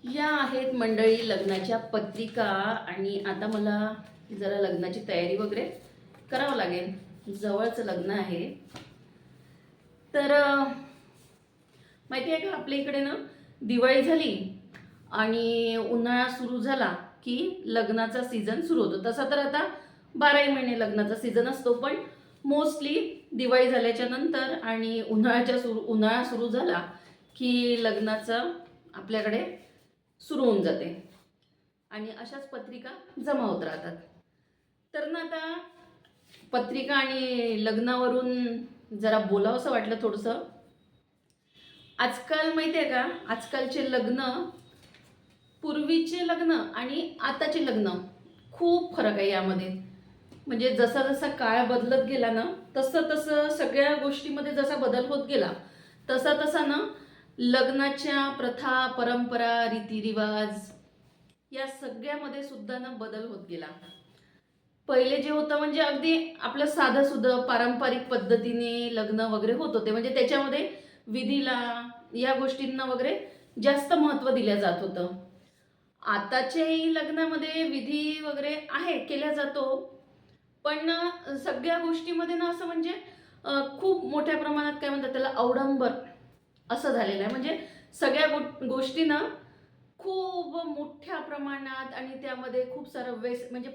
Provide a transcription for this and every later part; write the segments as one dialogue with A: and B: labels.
A: या आहेत मंडळी लग्नाच्या पत्रिका आणि आता मला जरा लग्नाची तयारी वगैरे करावं लागेल. जवळचं लग्न आहे. तर माहिती आहे का, आपल्या इकडे ना दिवाळी झाली आणि उन्हाळा सुरू झाला की लग्नाचा सीझन सुरू होतो. तसा तर आता 12ही महिने लग्नाचा सीझन असतो, पण मोस्टली दिवाळी झाल्याच्या नंतर आणि उन्हाळा सुरू झाला की लग्नाचं आपल्याकडे सुरू होऊन जाते आणि अशाच पत्रिका जमा होत राहतात. तर ना आता पत्रिका आणि लग्नावरून जरा बोलावंसं वाटलं थोडंसं. आजकाल माहिती आहे का, आजकालचे लग्न, पूर्वीचे लग्न आणि आताचे लग्न खूप फरक आहे यामध्ये. म्हणजे जसा जसा काळ बदलत गेला ना, तसं तसं सगळ्या गोष्टीमध्ये जसा बदल होत गेला, तसा तसा ना लग्नाच्या प्रथा, परंपरा, रीतिरिवाज या सगळ्यामध्ये सुद्धा ना बदल होत गेला. पहिले जे होतं म्हणजे अगदी आपलं साधं सुद्धा पारंपरिक पद्धतीने लग्न वगैरे होत होते. म्हणजे त्याच्यामध्ये विधीला, या गोष्टींना वगैरे जास्त महत्त्व दिलं जात होतं. आताच्याही लग्नामध्ये विधी वगैरे आहे, केला जातो, पण ना सगळ्या गोष्टीमध्ये ना असं म्हणजे खूप मोठ्या प्रमाणात काय म्हणतात त्याला, अवडंबर असं झालेलं आहे. म्हणजे सगळ्या गोष्टी ना खूप मोठ्या प्रमाणात आणि त्यामध्ये खूप सारं म्हणजे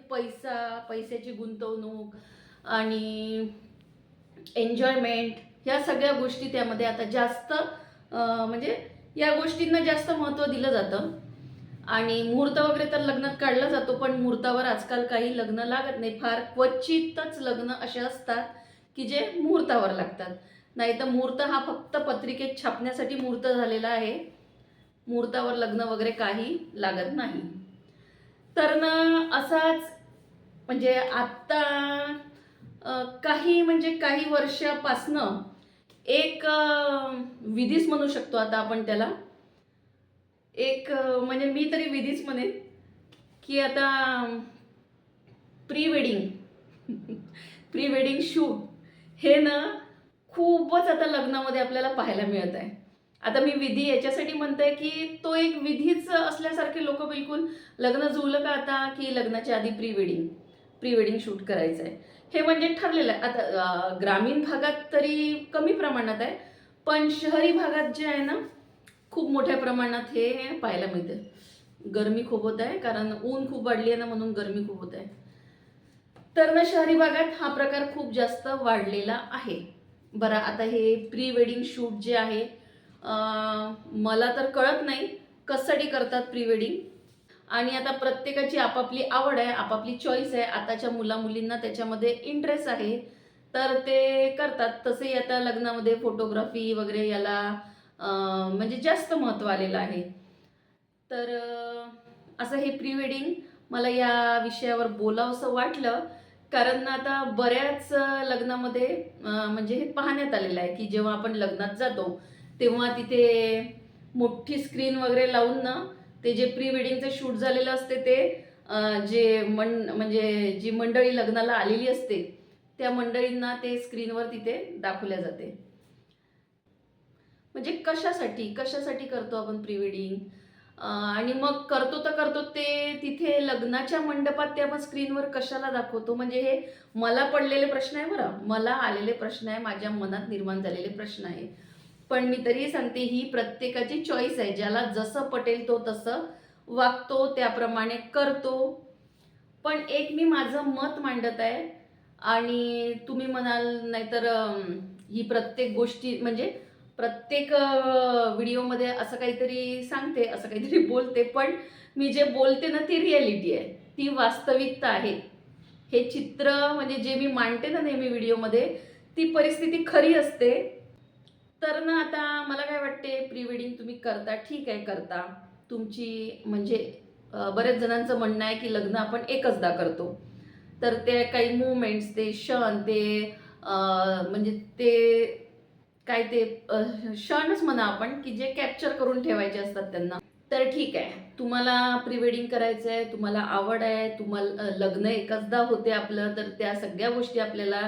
A: पैशाची गुंतवणूक आणि एन्जॉयमेंट, ह्या सगळ्या गोष्टी त्यामध्ये आता जास्त म्हणजे या गोष्टींना जास्त महत्त्व दिलं जातं. आणि मुहूर्त वगैरे तर लग्नात काढला जातो, पण मुहूर्तावर आजकाल काही लग्न लागत नाही. फार क्वचितच लग्न असे असतात की जे मुहूर्तावर लागतात. नाही तर मुहूर्त हा फक्त पत्रिकेत छापण्यासाठी मुहूर्त झालेला आहे. मुहूर्तावर लग्न वगैरे काही लागत नाही. तर ना असाच म्हणजे आत्ता काही वर्षापासनं एक विधीच म्हणू शकतो आता आपण त्याला. म्हणजे मी तरी विधीच म्हणेन की आता pre wedding pre wedding shoot हे ना खूपच आता लग्नामध्ये आपल्याला पाहायला मिळत आहे. आता मी विधी याच्यासाठी म्हणते की तो एक विधीच असल्यासारखे लोक बिलकुल, लग्न जुळलं का आता की लग्नाच्या आधी प्री वेडिंग शूट करायचं आहे, हे म्हणजे ठरलेलं आहे. आता ग्रामीण भागात तरी कमी प्रमाणात आहे, पण शहरी भागात जे आहे ना खूप मोठ्या प्रमाणात हे पाहायला मिळते. गरमी खूप होत आहे, कारण ऊन खूप वाढली आहे ना, म्हणून गरमी खूप होत आहे. तर ना शहरी भागात हा प्रकार खूप जास्त वाढलेला आहे. बरं, आता हे प्री वेडिंग शूट जे आहे, मला तर कळत नाही कशासाठी करतात प्री वेडिंग. आणि आता प्रत्येकाची आपापली आवड आहे, आपापली चॉईस आहे. आताच्या मुलींना त्याच्यामध्ये इंटरेस्ट आहे, तर ते करतात. तसेही आता लग्नामध्ये फोटोग्राफी वगैरे याला म्हणजे जास्त महत्त्व आलेलं आहे. तर असं हे प्री वेडिंग मला या विषयावर बोलावंसं वाटलं, कारण आता बऱ्याच लग्नामध्ये म्हणजे हे पाहण्यात आलेलं आहे की जेव्हा आपण लग्नात जातो तेव्हा तिथे मोठी स्क्रीन वगैरे लावून ना ते जे प्री वेडिंगचं शूट झालेलं असते ते म्हणजे जी मंडळी लग्नाला आलेली असते त्या मंडळींना ते स्क्रीनवर तिथे दाखवल्या जाते. म्हणजे कशासाठी कशासाठी करतो आपण प्री वेडिंग, आणि मग करतो तर करतो ते तिथे लग्नाच्या मंडपात ते आपण स्क्रीनवर कशाला दाखवतो. म्हणजे हे मला पडलेले प्रश्न आहे, बरं, मला आलेले प्रश्न आहे, माझ्या मनात निर्माण झालेले प्रश्न आहे. पण मी तरी सांगते, ही प्रत्येकाची चॉईस आहे. ज्याला जसं पटेल तो तसं वागतो, त्याप्रमाणे करतो. पण एक मी माझं मत मांडत आहे आणि तुम्ही म्हणाल नाहीतर ही प्रत्येक गोष्टी म्हणजे प्रत्येक व्हिडिओमध्ये असं काहीतरी सांगते, असं काहीतरी बोलते, पण मी जे बोलते ना ती रिॲलिटी आहे, ती वास्तविकता आहे. हे चित्र म्हणजे जे मी मांडते ना नेहमी व्हिडिओमध्ये, ती परिस्थिती खरी असते. तर ना आता मला काय वाटते, प्री वेडिंग तुम्ही करता, ठीक आहे, करता तुमची म्हणजे बऱ्याच जणांचं म्हणणं आहे की लग्न आपण एकचदा करतो, तर ते काही मुवमेंट्स, ते क्षण, ते म्हणजे ते काय ते क्षणच म्हणा आपण की जे कॅप्चर करून ठेवायचे असतात त्यांना. तर ठीक आहे, तुम्हाला प्री वेडिंग करायचं आहे, तुम्हाला आवड आहे, तुम्हाला लग्न एकचदा होते आपलं, तर त्या सगळ्या गोष्टी आपल्याला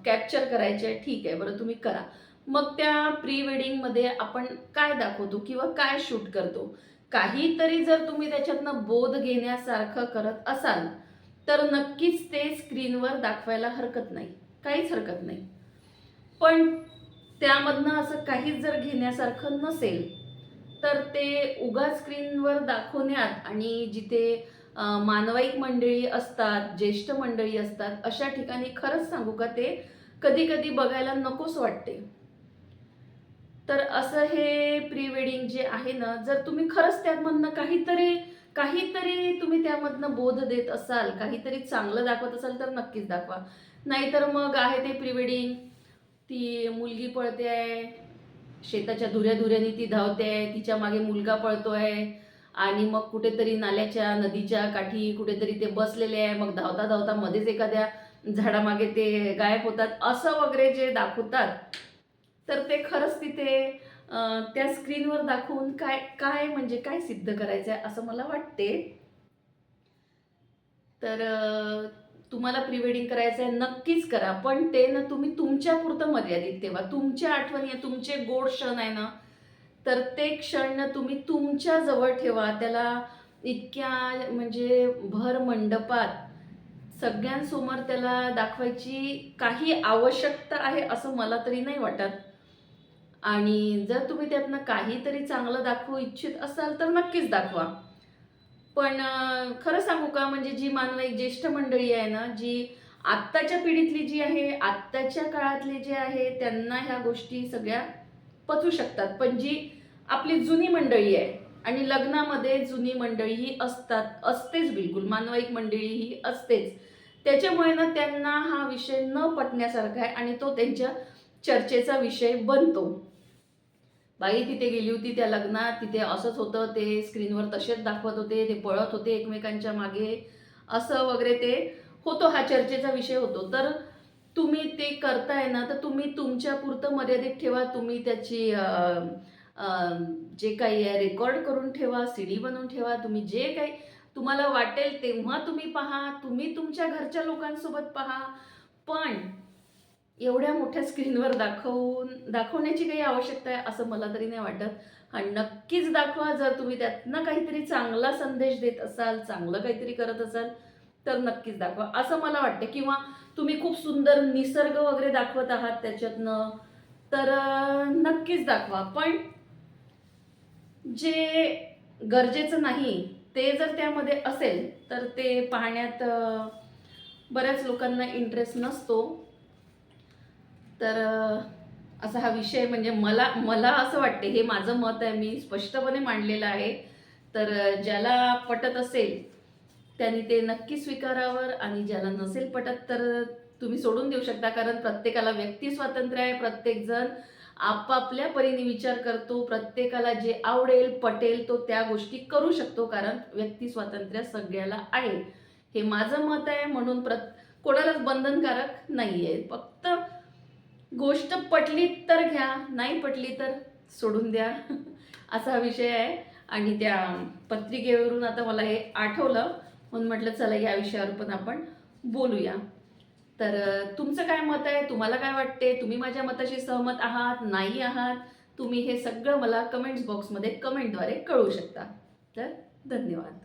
A: कॅप्चर करायच्या आहे, ठीक आहे, बरं तुम्ही करा. मग त्या प्री वेडिंगमध्ये आपण काय दाखवतो किंवा काय शूट करतो, काहीतरी जर तुम्ही त्याच्यातनं बोध घेण्यासारखं करत असाल तर नक्कीच ते स्क्रीनवर दाखवायला हरकत नाही, काहीच हरकत नाही. पण त्यामधनं असं काहीच जर घेण्यासारखं नसेल तर ते उगाच स्क्रीनवर दाखवण्यात आणि जिथे मानवाईक मंडळी असतात, ज्येष्ठ मंडळी असतात, अशा ठिकाणी खरंच सांगू का ते कधी कधी बघायला नकोस वाटते. तर असं हे प्री वेडिंग जे आहे ना, जर तुम्ही खरंच त्यामधनं काहीतरी काहीतरी तुम्ही त्यामधनं बोध देत असाल, काहीतरी चांगलं दाखवत असाल तर नक्कीच दाखवा. नाहीतर मग आहे ते प्री वेडिंग, ती मुलगी पळते आहे, शेताच्या धुऱ्या-धुऱ्याने ती धावते आहे, तिच्या मागे मुलगा पळतोय आणि मग कुठेतरी नाल्याच्या, नदीच्या काठी कुठेतरी ते बसलेले आहे. मग धावता-धावता मध्येच एखाद्या झाडामागे ते गायब होतात. असं वगैरे जे दाखवतात, तर ते खरंच तिथे त्या स्क्रीनवर दाखवून काय काय म्हणजे काय सिद्ध करायचं आहे असं मला वाटते. तर तुम्हाला प्री वेडिंग करायचं आहे नक्कीच करा, पण ते ना तुम्ही तुमच्यापुरतं मर्यादित ठेवा. तुमच्या आठवणी आहे, तुमचे गोड क्षण आहे ना, तर ते क्षण ना तुम्ही तुमच्या जवळ ठेवा. त्याला इतक्या म्हणजे भर मंडपात सगळ्यांसमोर त्याला दाखवायची काही आवश्यकता आहे असं मला तरी नाही वाटत. आणि जर तुम्ही त्यातनं काहीतरी चांगलं दाखवू इच्छित असाल तर नक्कीच दाखवा. पण खरं सांगू का, म्हणजे जी मानवाईक ज्येष्ठ मंडळी आहे ना, जी आत्ताच्या पिढीतली जी आहे, आत्ताच्या काळातले जे आहे, त्यांना ह्या गोष्टी सगळ्या पचू शकतात. पण जी आपली जुनी मंडळी आहे आणि लग्नामध्ये जुनी मंडळी ही असतेच बिलकुल, मानवाईक मंडळी ही असतेच. त्याच्यामुळे ना त्यांना हा विषय न पटण्यासारखा आहे आणि तो त्यांच्या चर्चेचा विषय बनतो. बाई तिथे गेली होती त्या लग्नात, तिथे असंच होतं, ते स्क्रीनवर तसेच दाखवत होते, ते पळत होते एकमेकांच्या मागे, असं वगैरे ते होतो, हा चर्चेचा विषय होतो. तर तुम्ही ते करताय ना, तर तुम्ही तुमच्यापुरतं मर्यादित ठेवा. तुम्ही त्याची जे काही आहे रेकॉर्ड करून ठेवा, सीडी बनवून ठेवा. तुम्ही जे काही तुम्हाला वाटेल तेव्हा तुम्ही पहा, तुम्ही तुमच्या घरच्या लोकांसोबत पहा. पण एवढ्या मोठ्या स्क्रीनवर दाखवण्याची काही आवश्यकता आहे असं मला तरी नाही वाटत. आणि नक्कीच दाखवा, जर तुम्ही त्यातनं काहीतरी चांगला संदेश देत असाल, चांगलं काहीतरी करत असाल तर नक्कीच दाखवा असं मला वाटतं. किंवा तुम्ही खूप सुंदर निसर्ग वगैरे दाखवत आहात त्याच्यातनं तर नक्कीच दाखवा. पण जे गरजेचं नाही ते जर त्यामध्ये असेल तर ते पाहण्यात बऱ्याच लोकांना इंटरेस्ट नसतो. तर असा हा विषय म्हणजे मला मला असं वाटते, हे माझं मत आहे, मी स्पष्टपणे मांडलेलं आहे. तर ज्याला पटत असेल त्यांनी ते नक्की स्वीकारावं आणि ज्याला नसेल पटत तर तुम्ही सोडून देऊ शकता. कारण प्रत्येकाला व्यक्ती स्वातंत्र्य आहे, प्रत्येकजण आपापल्या परीने विचार करतो, प्रत्येकाला जे आवडेल पटेल तो त्या गोष्टी करू शकतो. कारण व्यक्ती स्वातंत्र्य सगळ्याला आहे, हे माझं मत आहे. म्हणून कोणालाच बंधनकारक नाही आहे. फक्त गोष्ट पटली तर घ्या, नाही पटली तर सोडून द्या असा हा विषय आहे. आणि त्या पत्रिकेवरून आता मला हे आठवलं म्हणून म्हटलं चला या विषयावर पण आपण बोलूया. तर तुमचं काय मत आहे, तुम्हाला काय वाटते, तुम्ही माझ्या मताशी सहमत आहात नाही आहात, तुम्ही हे सगळं मला कमेंट्स बॉक्समध्ये कमेंटद्वारे कळवू शकता. तर धन्यवाद.